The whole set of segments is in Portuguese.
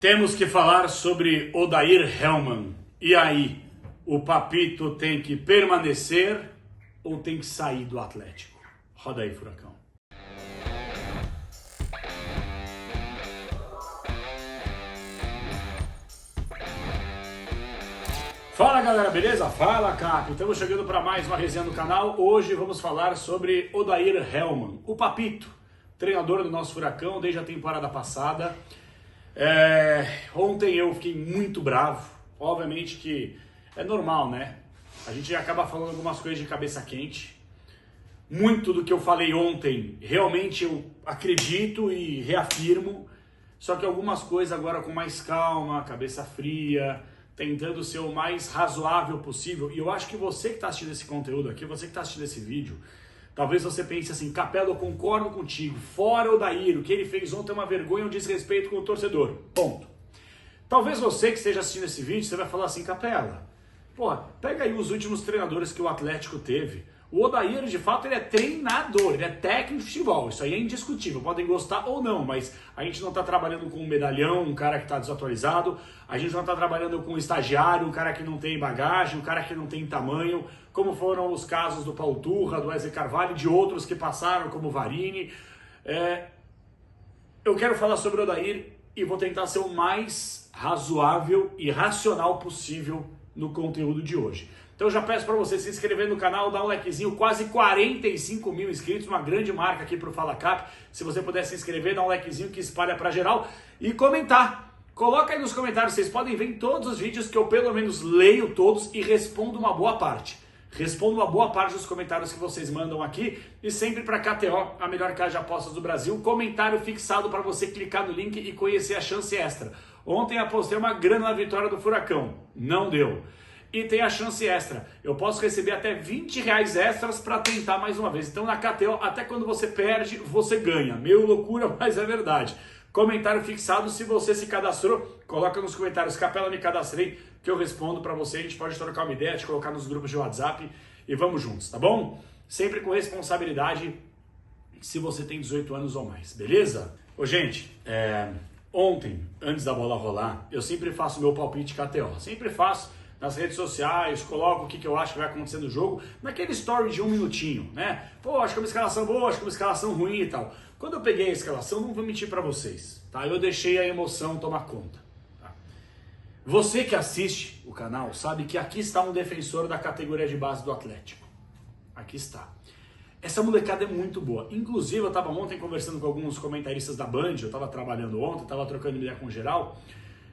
Temos que falar sobre Odair Hellmann. E aí, o Papito tem que permanecer ou tem que sair do Atlético? Roda aí, Furacão. Fala galera, beleza? Fala Cap, estamos chegando para mais uma resenha no canal. Hoje vamos falar sobre Odair Hellmann, o Papito, treinador do nosso Furacão desde a temporada passada. Ontem eu fiquei muito bravo, obviamente que é normal, né? A gente acaba falando algumas coisas de cabeça quente. Muito do que eu falei ontem, realmente eu acredito e reafirmo, só que algumas coisas agora com mais calma, cabeça fria, tentando ser o mais razoável possível. E eu acho que você que está assistindo esse conteúdo aqui, você que está assistindo esse vídeo, talvez você pense assim: Capela, eu concordo contigo, fora o Odair, o que ele fez ontem é uma vergonha, um desrespeito com o torcedor, ponto. Talvez você que esteja assistindo esse vídeo, você vai falar assim: Capela, pô, pega aí os últimos treinadores que o Atlético teve. O Odair, de fato, ele é treinador, ele é técnico de futebol, isso aí é indiscutível, podem gostar ou não, mas a gente não está trabalhando com um medalhão, um cara que está desatualizado, a gente não está trabalhando com um estagiário, um cara que não tem bagagem, um cara que não tem tamanho, como foram os casos do Paulo Turra, do Wesley Carvalho e de outros que passaram, como o Varini. Eu quero falar sobre o Odair e vou tentar ser o mais razoável e racional possível no conteúdo de hoje. Então eu já peço para você se inscrever no canal, dar um likezinho, quase 45 mil inscritos, uma grande marca aqui pro Fala Cap. Se você puder se inscrever, dá um likezinho que espalha para geral e comentar. Coloca aí nos comentários, vocês podem ver em todos os vídeos que eu pelo menos leio todos e respondo uma boa parte. Respondo uma boa parte dos comentários que vocês mandam aqui e sempre para KTO, a melhor casa de apostas do Brasil. Comentário fixado para você clicar no link e conhecer a chance extra. Ontem apostei uma grana na vitória do Furacão, não deu. E tem a chance extra. Eu posso receber até R$20 extras para tentar mais uma vez. Então na KTO, até quando você perde, você ganha. Meio loucura, mas é verdade. Comentário fixado, se você se cadastrou, coloca nos comentários: Capela, me cadastrei, que eu respondo para você. A gente pode trocar uma ideia, te colocar nos grupos de WhatsApp e vamos juntos, tá bom? Sempre com responsabilidade, se você tem 18 anos ou mais, beleza? Ô gente, ontem, antes da bola rolar, eu sempre faço meu palpite KTO. Sempre faço nas redes sociais, coloco o que eu acho que vai acontecer no jogo, naquele story de 1 minutinho, né? Pô, acho que é uma escalação boa, acho que é uma escalação ruim e tal. Quando eu peguei a escalação, não vou mentir pra vocês, tá? Eu deixei a emoção tomar conta, tá? Você que assiste o canal sabe que aqui está um defensor da categoria de base do Atlético. Aqui está. Essa molecada é muito boa. Inclusive, eu estava ontem conversando com alguns comentaristas da Band, eu estava trabalhando ontem, estava trocando ideia com geral,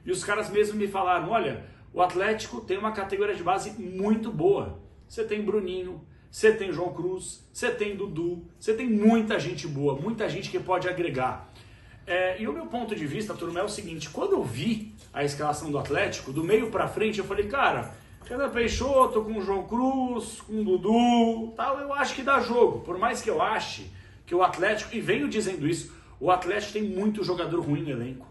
e os caras mesmo me falaram: olha, o Atlético tem uma categoria de base muito boa. Você tem Bruninho, você tem João Cruz, você tem Dudu, você tem muita gente boa, muita gente que pode agregar. E o meu ponto de vista, turma, é o seguinte: quando eu vi a escalação do Atlético, do meio pra frente, eu falei, cara, Renan Peixoto com o João Cruz, com o Dudu, tal, eu acho que dá jogo. Por mais que eu ache que o Atlético, e venho dizendo isso, o Atlético tem muito jogador ruim no elenco.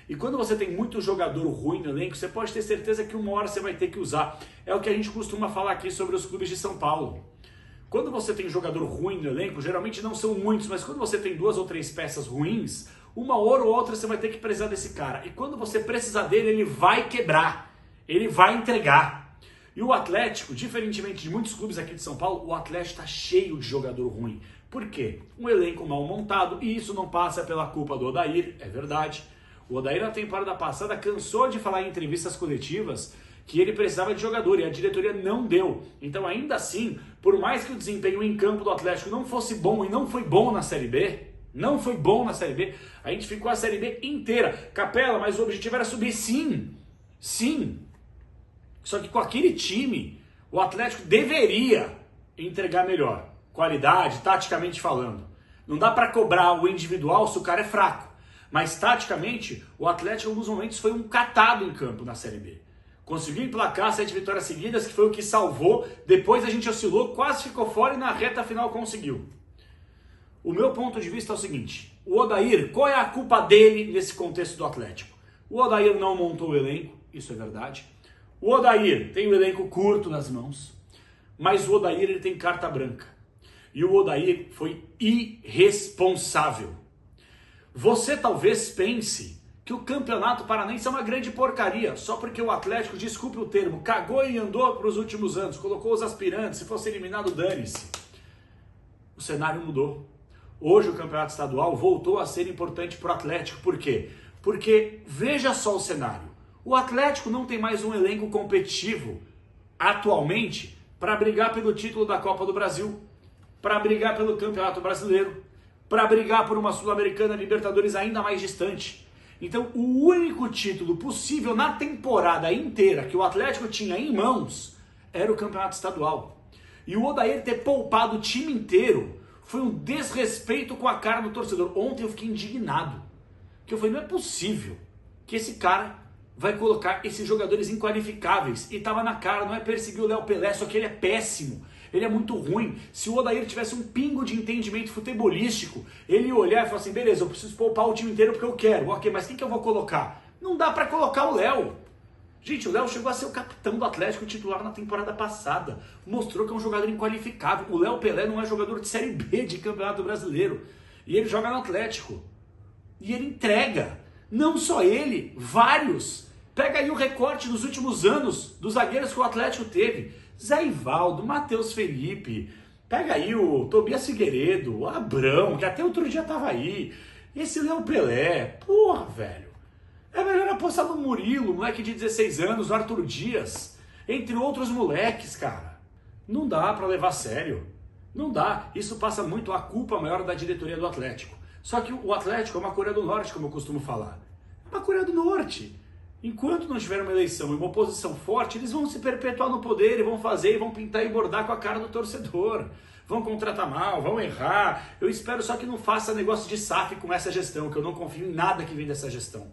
E quando você tem muito jogador ruim no elenco, você pode ter certeza que uma hora você vai ter que usar. É o que a gente costuma falar aqui sobre os clubes de São Paulo. Quando você tem jogador ruim no elenco, geralmente não são muitos, mas quando você tem 2 ou 3 peças ruins, uma hora ou outra você vai ter que precisar desse cara. E quando você precisar dele, ele vai quebrar, ele vai entregar. E o Atlético, diferentemente de muitos clubes aqui de São Paulo, o Atlético está cheio de jogador ruim. Por quê? Um elenco mal montado, e isso não passa pela culpa do Odair, é verdade. O Odair, na temporada passada, cansou de falar em entrevistas coletivas que ele precisava de jogador e a diretoria não deu. Então, ainda assim, por mais que o desempenho em campo do Atlético não fosse bom e não foi bom na Série B, a gente ficou a Série B inteira. Capela, mas o objetivo era subir, sim. Só que com aquele time, o Atlético deveria entregar melhor. Qualidade, taticamente falando. Não dá para cobrar o individual se o cara é fraco. Mas, taticamente, o Atlético, em alguns momentos, foi um catado em campo na Série B. Conseguiu emplacar 7 vitórias seguidas, que foi o que salvou. Depois a gente oscilou, quase ficou fora e na reta final conseguiu. O meu ponto de vista é o seguinte: o Odair, qual é a culpa dele nesse contexto do Atlético? O Odair não montou o elenco, isso é verdade. O Odair tem o elenco curto nas mãos, mas o Odair ele tem carta branca. E o Odair foi irresponsável. Você talvez pense que o Campeonato Paranaense é uma grande porcaria, só porque o Atlético, desculpe o termo, cagou e andou para os últimos anos, colocou os aspirantes, se fosse eliminado, dane-se. O cenário mudou. Hoje o Campeonato Estadual voltou a ser importante para o Atlético. Por quê? Porque veja só o cenário. O Atlético não tem mais um elenco competitivo atualmente para brigar pelo título da Copa do Brasil, para brigar pelo Campeonato Brasileiro, para brigar por uma Sul-Americana, Libertadores ainda mais distante. Então, o único título possível na temporada inteira que o Atlético tinha em mãos era o Campeonato Estadual. E o Odair ter poupado o time inteiro foi um desrespeito com a cara do torcedor. Ontem eu fiquei indignado. Que eu falei, não é possível que esse cara vai colocar esses jogadores inqualificáveis. E tava na cara, não é perseguir o Léo Pelé, só que ele é péssimo. Ele é muito ruim. Se o Odair tivesse um pingo de entendimento futebolístico, ele ia olhar e falar assim, beleza, eu preciso poupar o time inteiro porque eu quero. Ok, mas quem que eu vou colocar? Não dá pra colocar o Léo. Gente, o Léo chegou a ser o capitão do Atlético titular na temporada passada. Mostrou que é um jogador inqualificável. O Léo Pelé não é jogador de Série B de Campeonato Brasileiro. E ele joga no Atlético. E ele entrega. Não só ele, vários. Pega aí o recorte dos últimos anos dos zagueiros que o Atlético teve. Zé Ivaldo, Matheus Felipe, pega aí o Tobias Figueiredo, o Abrão, que até outro dia tava aí, esse Léo Pelé, porra, velho. É melhor apostar no Murilo, moleque de 16 anos, no Arthur Dias, entre outros moleques, cara. Não dá pra levar a sério. Não dá. Isso passa muito a culpa maior da diretoria do Atlético. Só que o Atlético é uma Coreia do Norte, como eu costumo falar. É uma Coreia do Norte. Enquanto não tiver uma eleição e uma oposição forte, eles vão se perpetuar no poder e vão fazer e vão pintar e bordar com a cara do torcedor. Vão contratar mal, vão errar. Eu espero só que não faça negócio de SAF com essa gestão, que eu não confio em nada que vem dessa gestão.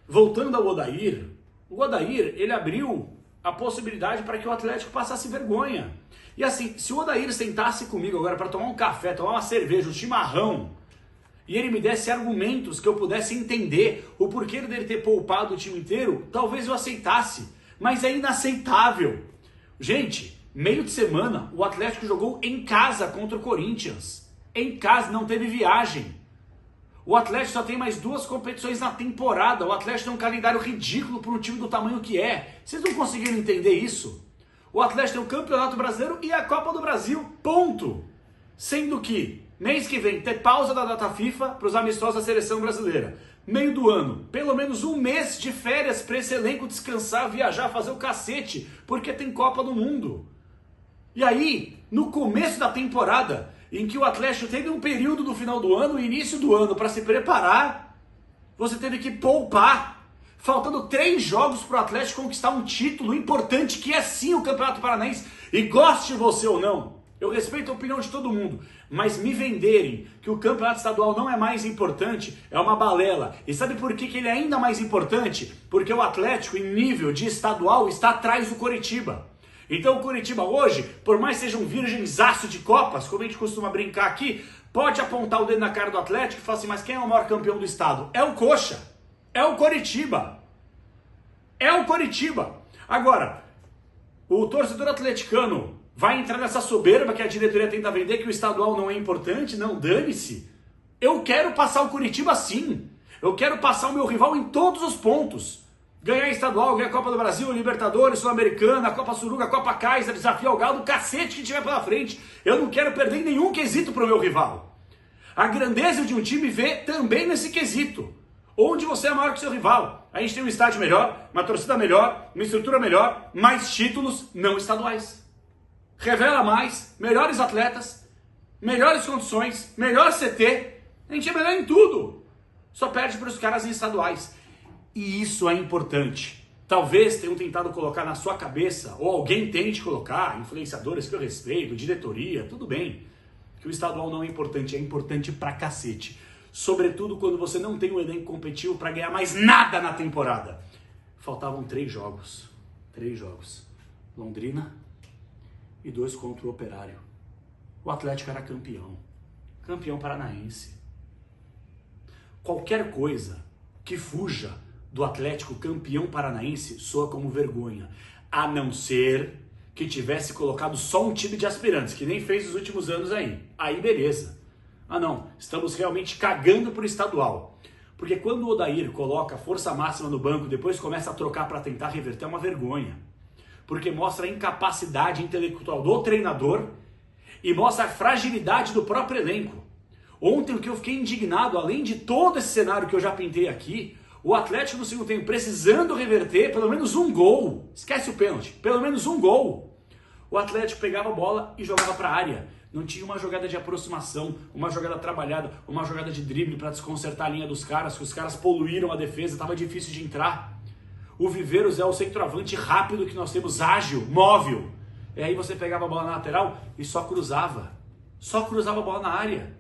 Voltando ao Odair, o Odair, ele abriu a possibilidade para que o Atlético passasse vergonha. E assim, se o Odair sentasse comigo agora para tomar um café, tomar uma cerveja, um chimarrão, e ele me desse argumentos que eu pudesse entender o porquê dele ter poupado o time inteiro, talvez eu aceitasse. Mas é inaceitável. Gente, meio de semana, o Atlético jogou em casa contra o Corinthians. Em casa, não teve viagem. O Atlético só tem mais 2 competições na temporada. O Atlético tem um calendário ridículo para um time do tamanho que é. Vocês não conseguiram entender isso? O Atlético tem o Campeonato Brasileiro e a Copa do Brasil, ponto. Sendo que mês que vem ter pausa da data FIFA para os amistosos da seleção brasileira. Meio do ano, pelo menos um mês de férias para esse elenco descansar, viajar, fazer o cacete, porque tem Copa do Mundo. E aí, no começo da temporada, em que o Atlético teve um período do final do ano, início do ano, para se preparar, você teve que poupar. Faltando 3 jogos para o Atlético conquistar um título importante, que é sim o Campeonato Paranaense. E goste você ou não, eu respeito a opinião de todo mundo, mas me venderem que o Campeonato Estadual não é mais importante é uma balela. E sabe por que ele é ainda mais importante? Porque o Atlético, em nível de estadual, está atrás do Coritiba. Então o Coritiba hoje, por mais seja um virgenzaço de Copas, como a gente costuma brincar aqui, pode apontar o dedo na cara do Atlético e falar assim, mas quem é o maior campeão do estado? É o Coxa, é o Coritiba. É o Coritiba. Agora, o torcedor atleticano vai entrar nessa soberba que a diretoria tenta vender, que o estadual não é importante? Não, dane-se. Eu quero passar o Coritiba sim. Eu quero passar o meu rival em todos os pontos. Ganhar estadual, ganhar a Copa do Brasil, Libertadores, Sul-Americana, Copa Suruga, Copa Kaiser, Desafio ao Galo, cacete que tiver pela frente. Eu não quero perder nenhum quesito pro meu rival. A grandeza de um time vê também nesse quesito. Onde você é maior que seu rival. A gente tem um estádio melhor, uma torcida melhor, uma estrutura melhor, mais títulos não estaduais. Revela mais, melhores atletas, melhores condições, melhor CT. A gente é melhor em tudo. Só perde para os caras em estaduais. E isso é importante. Talvez tenham tentado colocar na sua cabeça, ou alguém tente colocar, influenciadores que eu respeito, diretoria, tudo bem, que o estadual não é importante pra cacete. Sobretudo quando você não tem um elenco competitivo para ganhar mais nada na temporada. Faltavam 3 jogos. 3 jogos. Londrina e 2 contra o Operário. O Atlético era campeão. Campeão paranaense. Qualquer coisa que fuja do Atlético campeão paranaense soa como vergonha. A não ser que tivesse colocado só um time de aspirantes, que nem fez nos últimos anos aí. Aí beleza. Ah não, estamos realmente cagando pro estadual. Porque quando o Odair coloca força máxima no banco, depois começa a trocar para tentar reverter, é uma vergonha. Porque mostra a incapacidade intelectual do treinador e mostra a fragilidade do próprio elenco. Ontem o que eu fiquei indignado, além de todo esse cenário que eu já pintei aqui, o Atlético no segundo tempo precisando reverter pelo menos um gol. Esquece o pênalti, pelo menos um gol. O Atlético pegava a bola e jogava para a área. Não tinha uma jogada de aproximação, uma jogada trabalhada, uma jogada de drible para desconcertar a linha dos caras, que os caras poluíram a defesa, estava difícil de entrar. O Viveiros é o centroavante rápido que nós temos, ágil, móvel. E aí você pegava a bola na lateral e só cruzava a bola na área.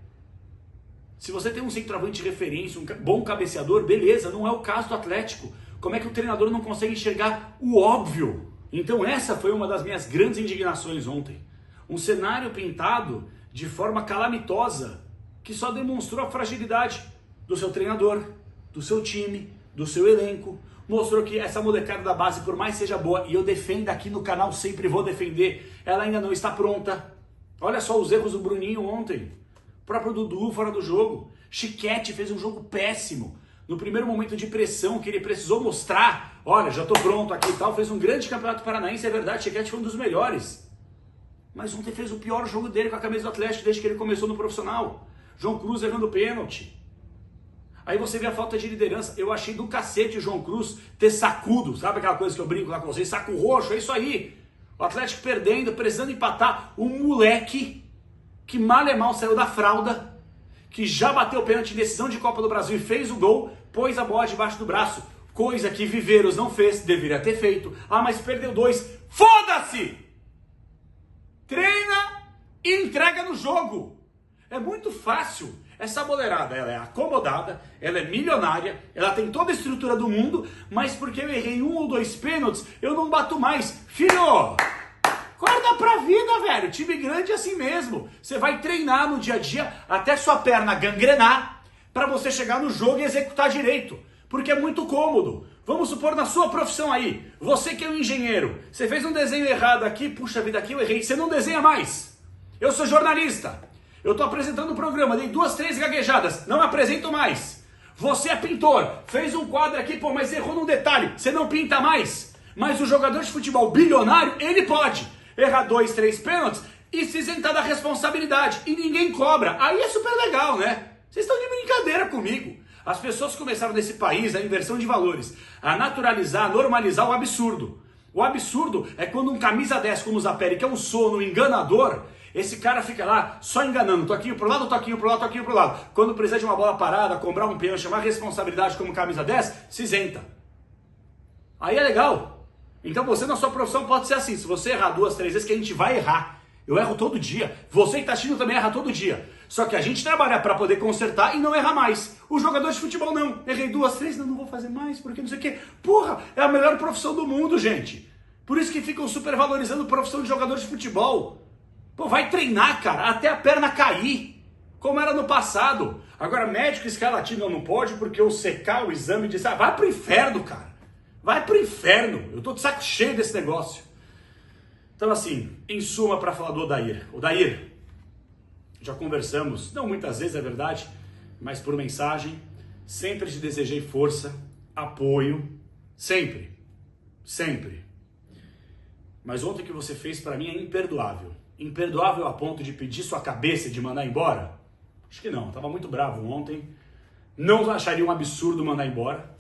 Se você tem um centroavante de referência, um bom cabeceador, beleza, não é o caso do Atlético. Como é que o treinador não consegue enxergar o óbvio? Então essa foi uma das minhas grandes indignações ontem. Um cenário pintado de forma calamitosa, que só demonstrou a fragilidade do seu treinador, do seu time, do seu elenco. Mostrou que essa molecada da base, por mais seja boa, e eu defendo aqui no canal, sempre vou defender, ela ainda não está pronta. Olha só os erros do Bruninho ontem. O próprio Dudu fora do jogo. Chiquete fez um jogo péssimo. No primeiro momento de pressão que ele precisou mostrar, olha, já estou pronto aqui e tal, fez um grande campeonato paranaense, é verdade, Chiquete foi um dos melhores. Mas ontem fez o pior jogo dele com a camisa do Atlético desde que ele começou no profissional. João Cruz errando pênalti. Aí você vê a falta de liderança. Eu achei do cacete o João Cruz ter sacudo, sabe aquela coisa que eu brinco lá com vocês? Saco roxo, é isso aí. O Atlético perdendo, precisando empatar, um moleque que mal e mal saiu da fralda, que já bateu o pênalti em decisão de Copa do Brasil e fez o gol, pôs a bola debaixo do braço, coisa que Viveiros não fez, deveria ter feito. Ah, mas perdeu 2, foda-se! Treina e entrega no jogo. É muito fácil. Essa boleirada, ela é acomodada, ela é milionária, ela tem toda a estrutura do mundo, mas porque eu errei 1 ou 2 pênaltis, eu não bato mais. Filho, acorda pra vida, velho. Time grande é assim mesmo. Você vai treinar no dia a dia até sua perna gangrenar pra você chegar no jogo e executar direito. Porque é muito cômodo. Vamos supor na sua profissão aí, você que é um engenheiro, você fez um desenho errado aqui, puxa vida, aqui eu errei, você não desenha mais. Eu sou jornalista, eu estou apresentando um programa, dei 2, 3 gaguejadas, não apresento mais. Você é pintor, fez um quadro aqui, pô, mas errou num detalhe, você não pinta mais. Mas o jogador de futebol bilionário, ele pode errar 2, 3 pênaltis e se isentar da responsabilidade, e ninguém cobra. Aí é super legal, né? Vocês estão de brincadeira comigo. As pessoas começaram nesse país, a inversão de valores, a naturalizar, a normalizar o absurdo. O absurdo é quando um camisa 10 como o Zapelli, que é um sono enganador, esse cara fica lá só enganando, toquinho pro lado, toquinho pro lado, toquinho pro lado. Quando precisa de uma bola parada, cobrar um pênalti, chamar responsabilidade como camisa 10, se isenta. Aí é legal. Então você na sua profissão pode ser assim, se você errar 2, 3 vezes, que a gente vai errar. Eu erro todo dia. Você que está assistindo também erra todo dia. Só que a gente trabalha para poder consertar e não errar mais. O jogador de futebol não. Errei 2, 3, não vou fazer mais, porque não sei o quê. Porra, é a melhor profissão do mundo, gente. Por isso que ficam supervalorizando a profissão de jogador de futebol. Pô, vai treinar, cara, até a perna cair. Como era no passado. Agora, médico escalatino não pode porque o secar o exame disse, vai pro inferno, cara. Vai pro inferno. Eu tô de saco cheio desse negócio. Então assim, em suma, para falar do Odair. Odair, já conversamos, não muitas vezes é verdade, mas por mensagem, sempre te desejei força, apoio, sempre, sempre. Mas ontem o que você fez para mim é imperdoável. Imperdoável a ponto de pedir sua cabeça e de mandar embora? Acho que não, estava muito bravo ontem. Não acharia um absurdo mandar embora,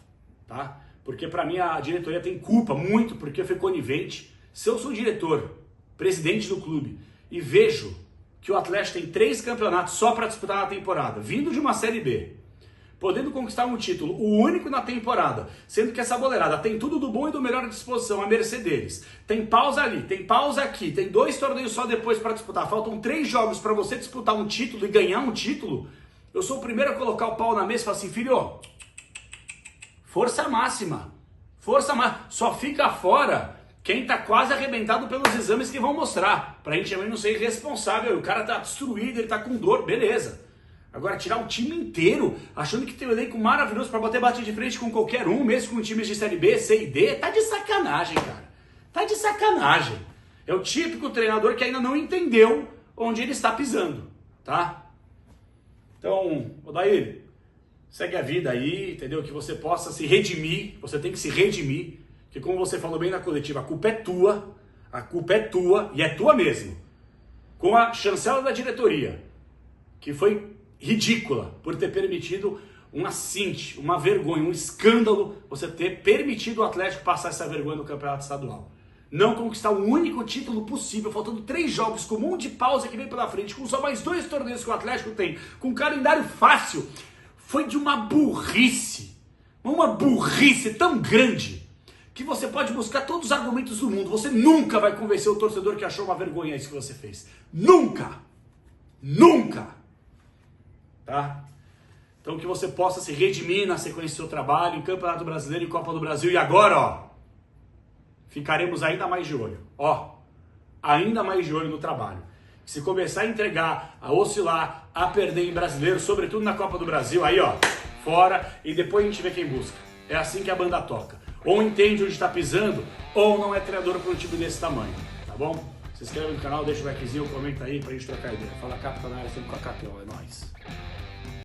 tá? Porque para mim a diretoria tem culpa muito, porque foi conivente. Se eu sou diretor, presidente do clube, e vejo que o Atlético tem 3 campeonatos só para disputar na temporada, vindo de uma Série B, podendo conquistar um título, o único na temporada, sendo que essa boleirada tem tudo do bom e do melhor à disposição, a mercê deles. Tem pausa ali, tem pausa aqui, tem 2 torneios só depois para disputar, faltam 3 jogos para você disputar um título e ganhar um título. Eu sou o primeiro a colocar o pau na mesa e falar assim, filho, força máxima, só fica fora quem tá quase arrebentado pelos exames que vão mostrar. Pra gente também não ser irresponsável. O cara tá destruído, ele tá com dor, beleza. Agora tirar o time inteiro, achando que tem um elenco maravilhoso pra bater de frente com qualquer um, mesmo com times de Série B, C e D, tá de sacanagem, cara. Tá de sacanagem. É o típico treinador que ainda não entendeu onde ele está pisando, tá? Então, Odair, segue a vida aí, entendeu? Que você possa se redimir, você tem que se redimir, que como você falou bem na coletiva, a culpa é tua e é tua mesmo. Com a chancela da diretoria, que foi ridícula por ter permitido um assinte, uma vergonha, um escândalo, você ter permitido o Atlético passar essa vergonha no campeonato estadual. Não conquistar o único título possível, faltando 3 jogos, com um monte de pausa que vem pela frente, com só mais 2 torneios que o Atlético tem, com um calendário fácil, foi de uma burrice tão grande, que você pode buscar todos os argumentos do mundo, você nunca vai convencer o torcedor que achou uma vergonha isso que você fez. Nunca! Nunca! Tá? Então que você possa se redimir na sequência do seu trabalho, em Campeonato Brasileiro e Copa do Brasil. E agora, ó, ficaremos ainda mais de olho. Ó, ainda mais de olho no trabalho. Se começar a entregar, a oscilar, a perder em Brasileiro, sobretudo na Copa do Brasil, aí ó, fora, e depois a gente vê quem busca. É assim que a banda toca. Ou entende onde está pisando, ou não é treinador para um time desse tamanho, tá bom? Se inscreve no canal, deixa o likezinho, comenta aí pra gente trocar ideia. Fala Capa, tá na área, sempre com a KTO, é nóis.